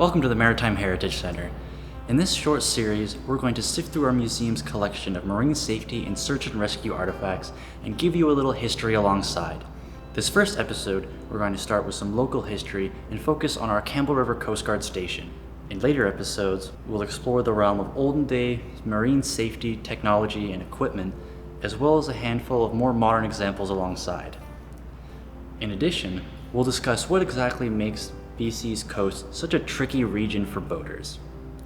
Welcome to the Maritime Heritage Center. In this short series, we're going to sift through our museum's collection of marine safety and search and rescue artifacts and give you a little history alongside. This first episode, we're going to start with some local history and focus on our Campbell River Coast Guard Station. In later episodes, we'll explore the realm of olden day marine safety, technology, and equipment, as well as a handful of more modern examples alongside. In addition, we'll discuss what exactly makes BC's coast such a tricky region for boaters.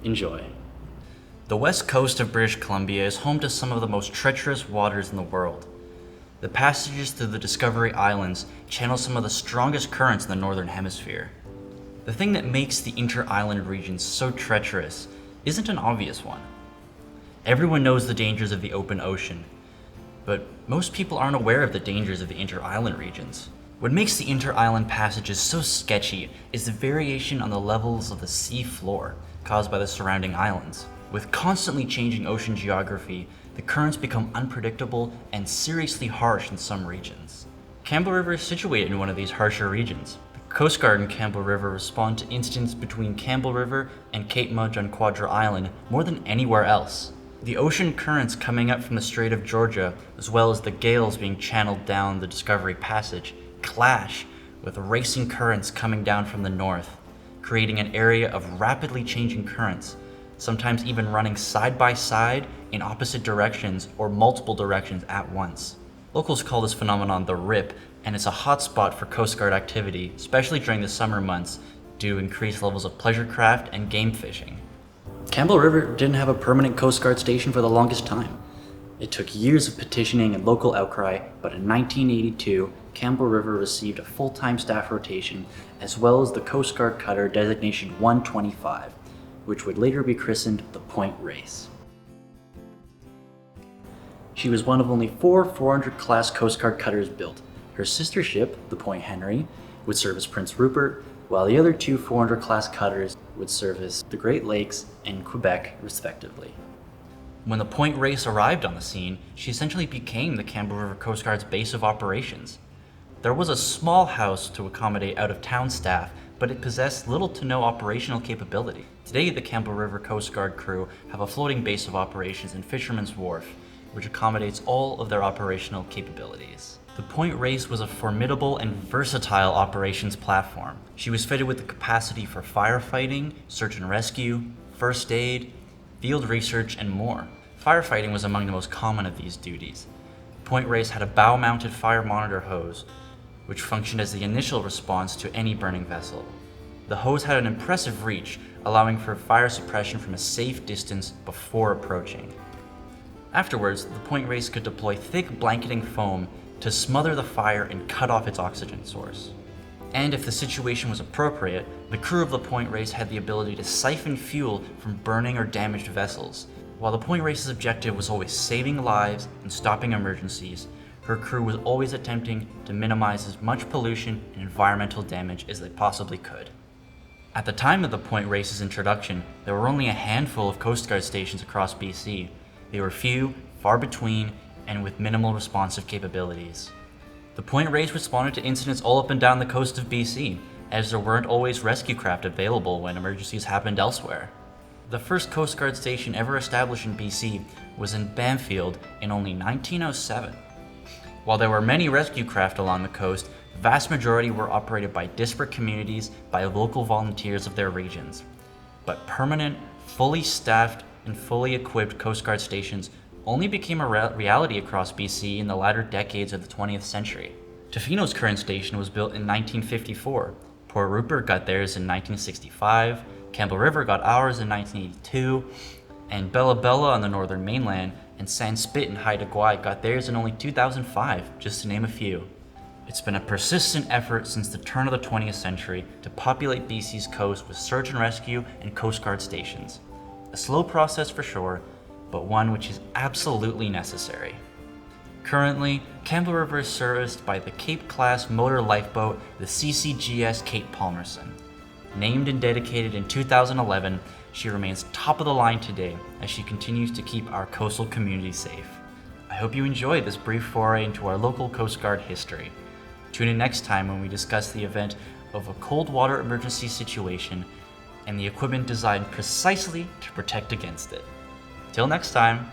Enjoy. The west coast of British Columbia is home to some of the most treacherous waters in the world. The passages through the Discovery Islands channel some of the strongest currents in the northern hemisphere. The thing that makes the inter-island region so treacherous isn't an obvious one. Everyone knows the dangers of the open ocean, but most people aren't aware of the dangers of the inter-island regions. What makes the inter-island passages so sketchy is the variation on the levels of the sea floor caused by the surrounding islands. With constantly changing ocean geography, the currents become unpredictable and seriously harsh in some regions. Campbell River is situated in one of these harsher regions. The Coast Guard in Campbell River respond to incidents between Campbell River and Cape Mudge on Quadra Island more than anywhere else. The ocean currents coming up from the Strait of Georgia, as well as the gales being channeled down the Discovery Passage, clash with racing currents coming down from the north, creating an area of rapidly changing currents, sometimes even running side by side in opposite directions or multiple directions at once. Locals call this phenomenon the rip, and it's a hot spot for Coast Guard activity, especially during the summer months due to increased levels of pleasure craft and game fishing. Campbell River didn't have a permanent Coast Guard station for the longest time. It took years of petitioning and local outcry, but in 1982, Campbell River received a full-time staff rotation, as well as the Coast Guard cutter designation 125, which would later be christened the Point Race. She was one of only 4 400-class Coast Guard cutters built. Her sister ship, the Point Henry, would service Prince Rupert, while the other 2 400-class cutters would service the Great Lakes and Quebec, respectively. When the Point Race arrived on the scene, she essentially became the Campbell River Coast Guard's base of operations. There was a small house to accommodate out-of-town staff, but it possessed little to no operational capability. Today, the Campbell River Coast Guard crew have a floating base of operations in Fisherman's Wharf, which accommodates all of their operational capabilities. The Point Race was a formidable and versatile operations platform. She was fitted with the capacity for firefighting, search and rescue, first aid, field research, and more. Firefighting was among the most common of these duties. Point Race had a bow-mounted fire monitor hose, which functioned as the initial response to any burning vessel. The hose had an impressive reach, allowing for fire suppression from a safe distance before approaching. Afterwards, the Point Race could deploy thick blanketing foam to smother the fire and cut off its oxygen source. And if the situation was appropriate, the crew of the Point Race had the ability to siphon fuel from burning or damaged vessels. While the Point Race's objective was always saving lives and stopping emergencies, her crew was always attempting to minimize as much pollution and environmental damage as they possibly could. At the time of the Point Race's introduction, there were only a handful of Coast Guard stations across BC. They were few, far between, and with minimal responsive capabilities. The Point Race responded to incidents all up and down the coast of BC, as there weren't always rescue craft available when emergencies happened elsewhere. The first Coast Guard station ever established in BC was in Bamfield in only 1907. While there were many rescue craft along the coast, the vast majority were operated by disparate communities by local volunteers of their regions. But permanent, fully staffed, and fully equipped Coast Guard stations only became a reality across BC in the latter decades of the 20th century. Tofino's current station was built in 1954, Port Rupert got theirs in 1965, Campbell River got ours in 1982, and Bella Bella on the northern mainland and San Spit and Haida Gwaii got theirs in only 2005, just to name a few. It's been a persistent effort since the turn of the 20th century to populate BC's coast with search and rescue and Coast Guard stations. A slow process for sure, but one which is absolutely necessary. Currently, Campbell River is serviced by the Cape-class motor lifeboat, the CCGS Cape Palmerston. Named and dedicated in 2011, she remains top of the line today as she continues to keep our coastal community safe. I hope you enjoyed this brief foray into our local Coast Guard history. Tune in next time when we discuss the event of a cold water emergency situation and the equipment designed precisely to protect against it. Till next time.